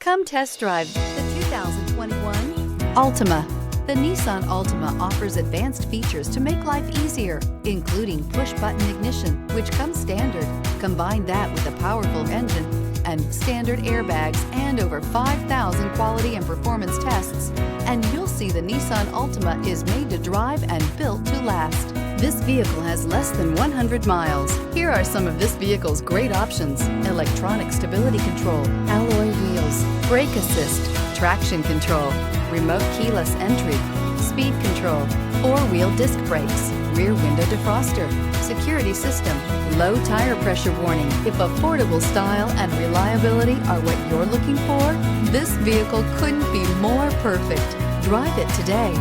Come test drive the 2021 Altima. The Nissan Altima offers advanced features to make life easier, including push-button ignition, which comes standard. Combine that with a powerful engine and standard airbags and over 5,000 quality and performance tests, and you'll see the Nissan Altima is made to drive and built to last. This vehicle has less than 100 miles. Here are some of this vehicle's great options: electronic stability control, alloy wheels, brake assist, traction control, remote keyless entry, speed control, four-wheel disc brakes, rear window defroster, security system, low tire pressure warning. If affordable style and reliability are what you're looking for, this vehicle couldn't be more perfect. Drive it today.